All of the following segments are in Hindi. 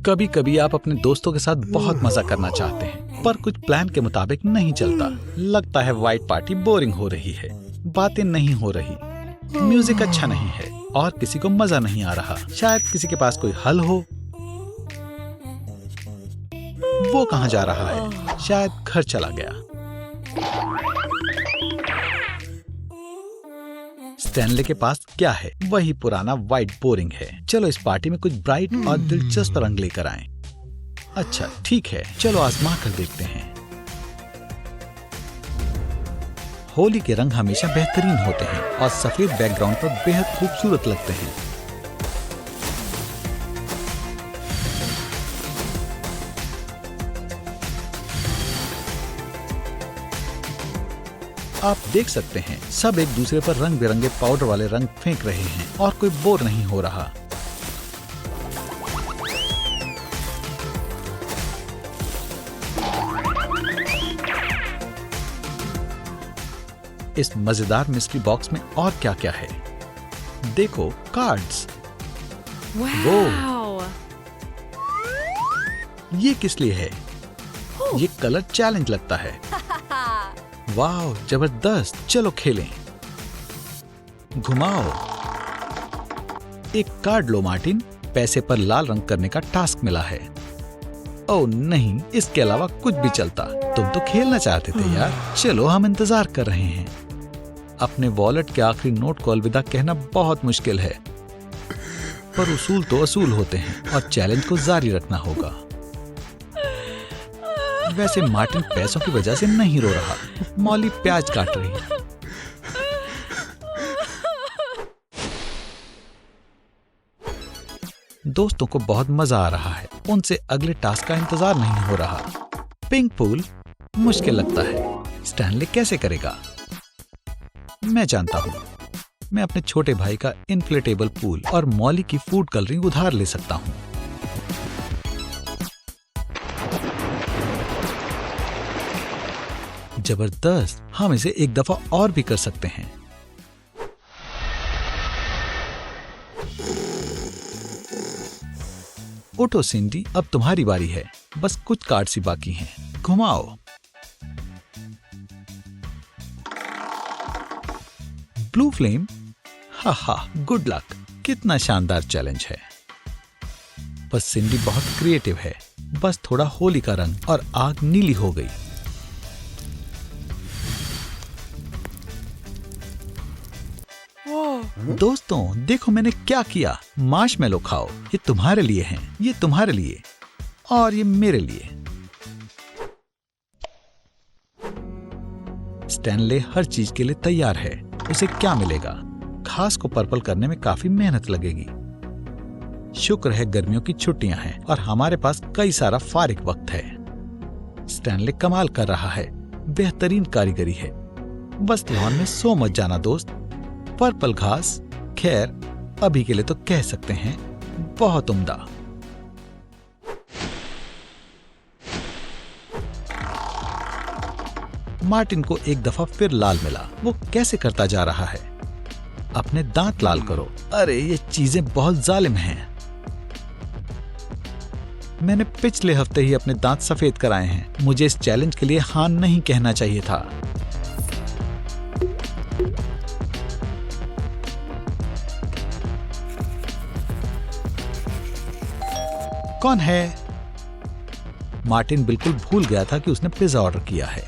कभी कभी आप अपने दोस्तों के साथ बहुत मजा करना चाहते हैं, पर कुछ प्लान के मुताबिक नहीं चलता। लगता है व्हाइट पार्टी बोरिंग हो रही है, बातें नहीं हो रही, म्यूजिक अच्छा नहीं है और किसी को मजा नहीं आ रहा। शायद किसी के पास कोई हल हो। वो कहाँ जा रहा है? शायद घर चला गया। स्टैनले के पास क्या है? वही पुराना व्हाइट बोरिंग है। चलो इस पार्टी में कुछ ब्राइट और दिलचस्प रंग लेकर आएं। अच्छा ठीक है, चलो आजमा कर देखते हैं। होली के रंग हमेशा बेहतरीन होते हैं और सफेद बैकग्राउंड पर बेहद खूबसूरत लगते हैं। आप देख सकते हैं सब एक दूसरे पर रंग बिरंगे पाउडर वाले रंग फेंक रहे हैं और कोई बोर नहीं हो रहा। इस मजेदार मिस्ट्री बॉक्स में और क्या क्या है? देखो कार्ड्स। वाओ! ये किस लिए है? ये कलर चैलेंज लगता है। वाह जबरदस्त, चलो खेलें। घुमाओ। एक कार्ड लो मार्टिन, पैसे पर लाल रंग करने का टास्क मिला है। ओह नहीं, इसके अलावा कुछ भी चलता। तुम तो खेलना चाहते थे यार। चलो हम इंतजार कर रहे हैं। अपने वॉलेट के आखिरी नोट को अलविदा कहना बहुत मुश्किल है, पर उसूल तो असूल होते हैं और चैलेंज को जारी रखना होगा। वैसे मार्टिन पैसों की वजह से नहीं रो रहा, मॉली प्याज काट रही है। दोस्तों को बहुत मजा आ रहा है, उनसे अगले टास्क का इंतजार नहीं हो रहा। पिंक पूल मुश्किल लगता है, स्टैनले कैसे करेगा? मैं जानता हूँ, मैं अपने छोटे भाई का इन्फ्लेटेबल पूल और मॉली की फूड कलरिंग उधार ले सकता हूँ। जबरदस्त, हम इसे एक दफा और भी कर सकते हैं। उठो सिंडी, अब तुम्हारी बारी है। बस कुछ कार्ड्स ही बाकी हैं। घुमाओ। ब्लू फ्लेम, हा गुड लक। कितना शानदार चैलेंज है। बस सिंडी बहुत क्रिएटिव है। बस थोड़ा होली का रंग और आग नीली हो गई। दोस्तों देखो मैंने क्या किया। मार्शमेलो खाओ, ये तुम्हारे लिए हैं, ये तुम्हारे लिए और ये मेरे लिए। स्टैनले हर चीज के लिए तैयार है। उसे क्या मिलेगा? घास को पर्पल करने में काफी मेहनत लगेगी। शुक्र है गर्मियों की छुट्टियां हैं और हमारे पास कई सारा फारिग वक्त है। स्टैनले कमाल कर रहा है, बेहतरीन कारीगरी है। बस लॉन में सो मत जाना दोस्त। पर्पल घास, खैर अभी के लिए तो कह सकते हैं बहुत उम्दा। मार्टिन को एक दफा फिर लाल मिला। वो कैसे करता जा रहा है? अपने दांत लाल करो। अरे ये चीजें बहुत जालिम हैं। मैंने पिछले हफ्ते ही अपने दांत सफेद कराए हैं। मुझे इस चैलेंज के लिए हाँ नहीं कहना चाहिए था। कौन है? मार्टिन बिल्कुल भूल गया था कि उसने पिज्जा ऑर्डर किया है।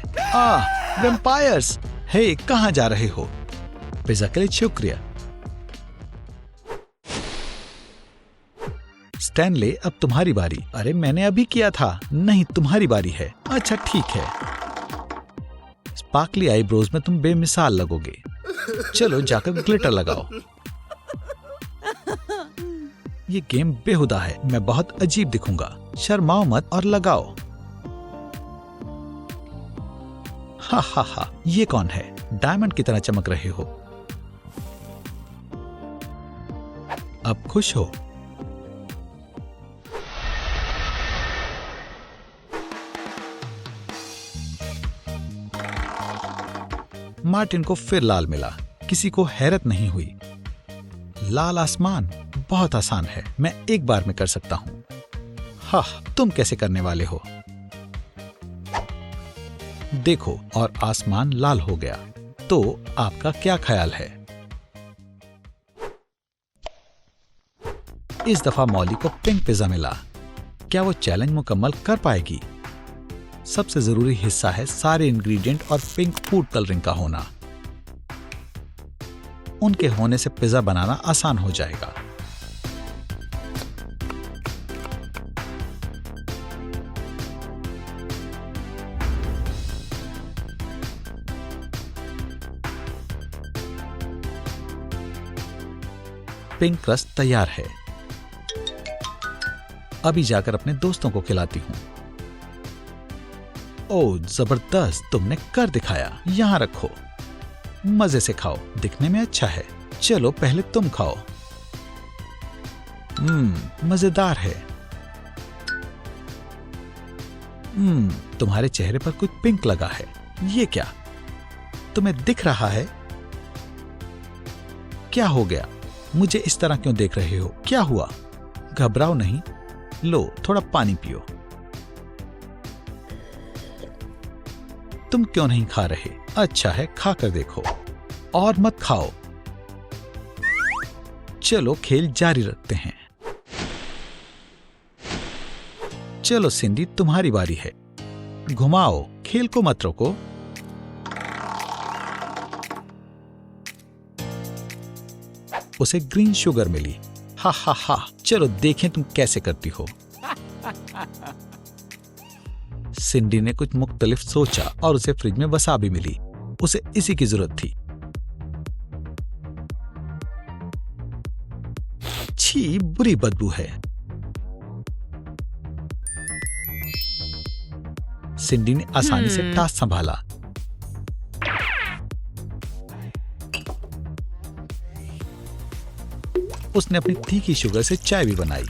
वैम्पायर्स! हे, कहां जा रहे हो? पिज्जा के लिए शुक्रिया। स्टैनले, अब तुम्हारी बारी। अरे मैंने अभी किया था। नहीं, तुम्हारी बारी है। अच्छा ठीक है। स्पार्कली आईब्रोज में तुम बेमिसाल लगोगे। चलो जाकर ग्लिटर लगाओ। ये गेम बेहुदा है। मैं बहुत अजीब दिखूंगा। शर्माओ मत और लगाओ। हा, ये कौन है? डायमंड की तरह चमक रहे हो। अब खुश हो? मार्टिन को फिर लाल मिला। किसी को हैरत नहीं हुई। लाल आसमान बहुत आसान है, मैं एक बार में कर सकता हूँ। हाँ, तुम कैसे करने वाले हो? देखो, और आसमान लाल हो गया। तो आपका क्या ख्याल है? इस दफा मॉली को पिंक पिज्जा मिला। क्या वो चैलेंज मुकम्मल कर पाएगी? सबसे जरूरी हिस्सा है सारे इंग्रेडिएंट और पिंक फूड कलरिंग का होना। उनके होने से पिज्जा बनाना आसान हो जाएगा। पिंक क्रस्ट तैयार है। अभी जाकर अपने दोस्तों को खिलाती हूँ। ओह जबरदस्त, तुमने कर दिखाया। यहाँ रखो, मजे से खाओ, दिखने में अच्छा है। चलो पहले तुम खाओ। मजेदार है। तुम्हारे चेहरे पर कुछ पिंक लगा है। ये क्या? तुम्हें दिख रहा है? क्या हो गया? मुझे इस तरह क्यों देख रहे हो? क्या हुआ? घबराओ नहीं। लो, थोड़ा पानी पियो। तुम क्यों नहीं खा रहे? अच्छा है, खाकर देखो। और मत खाओ। चलो खेल जारी रखते हैं। चलो सिंडी, तुम्हारी बारी है। घुमाओ, खेल को मत रोको। उसे ग्रीन शुगर मिली। हा हा हा, चलो देखें तुम कैसे करती हो। सिंडी ने कुछ मुख्तलिफ सोचा और उसे फ्रिज में वसाबी मिली। उसे इसी की जरूरत थी। छी, बुरी बदबू है। सिंडी ने आसानी से टास्क संभाला। उसने अपनी तीखी शुगर से चाय भी बनाई।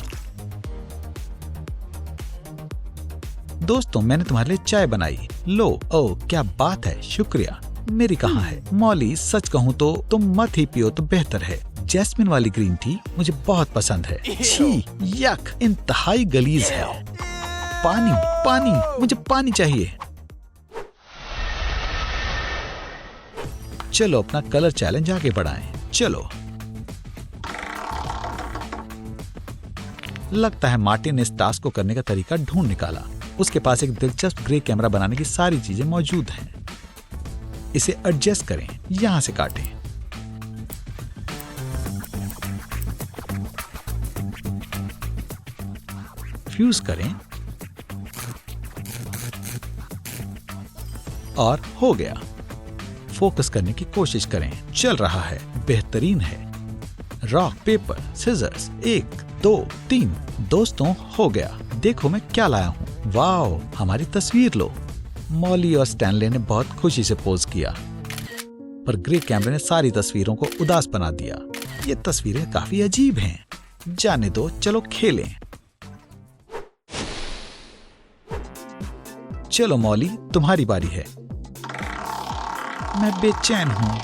दोस्तों, मैंने तुम्हारे लिए चाय बनाई। लो। ओह क्या बात है, शुक्रिया। मेरी कहाँ है? मॉली, सच कहूँ तो तुम मत ही पियो तो बेहतर है। जैस्मिन वाली ग्रीन टी मुझे बहुत पसंद है। छी, यक, इंतहाई गलीज है। पानी, पानी, मुझे पानी चाहिए। चलो अपना कलर चैलेंज आगे बढ़ाएं। चलो। लगता है मार्टिन ने इस टास्क को करने का तरीका ढूंढ निकाला। उसके पास एक दिलचस्प ग्रे कैमरा बनाने की सारी चीजें मौजूद हैं। इसे एडजस्ट करें, यहां से काटें। फ्यूज करें और हो गया। फोकस करने की कोशिश करें। चल रहा है, बेहतरीन है। Rock paper scissors, 1 2 3। दोस्तों, हो गया। देखो मैं क्या लाया हूँ। वाओ, हमारी तस्वीर लो। मॉली और स्टैनले ने बहुत खुशी से पोज किया, पर ग्रे कैमरे ने सारी तस्वीरों को उदास बना दिया। ये तस्वीरें काफी अजीब हैं। जाने दो, चलो खेलें। चलो मॉली, तुम्हारी बारी है। मैं बेचैन हूँ।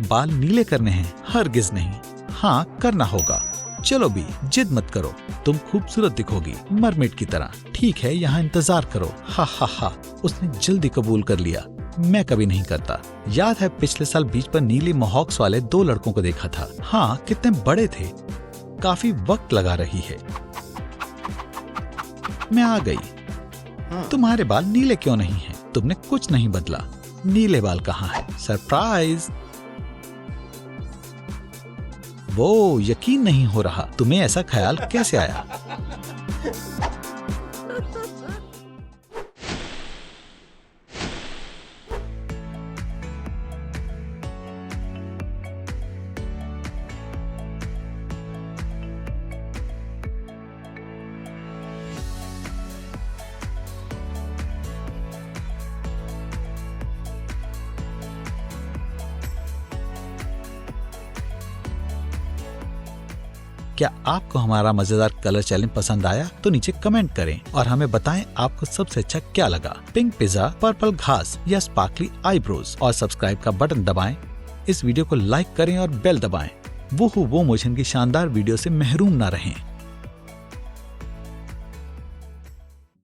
बाल नीले करने हैं? हरगिज नहीं। हाँ, करना होगा। चलो भी, जिद मत करो, तुम खूबसूरत दिखोगी मरमेड की तरह। ठीक है, यहाँ इंतजार करो। हा हा हा, उसने जल्दी कबूल कर लिया। मैं कभी नहीं करता। याद है पिछले साल बीच पर नीली मोहॉक्स वाले 2 लड़कों को देखा था। हाँ, कितने बड़े थे। काफी वक्त लगा रही है। मैं आ गई। तुम्हारे बाल नीले क्यों नहीं हैं? तुमने कुछ नहीं बदला। नीले बाल कहाँ है? सरप्राइज। वो यकीन नहीं हो रहा। तुम्हें ऐसा ख्याल कैसे आया? क्या आपको हमारा मजेदार कलर चैलेंज पसंद आया? तो नीचे कमेंट करें और हमें बताएं आपको सबसे अच्छा क्या लगा। पिंक पिज्जा, पर्पल घास या स्पार्कली आईब्रोज। और सब्सक्राइब का बटन दबाएं। इस वीडियो को लाइक करें और बेल दबाएं। वो मोशन की शानदार वीडियो से महरूम ना रहें।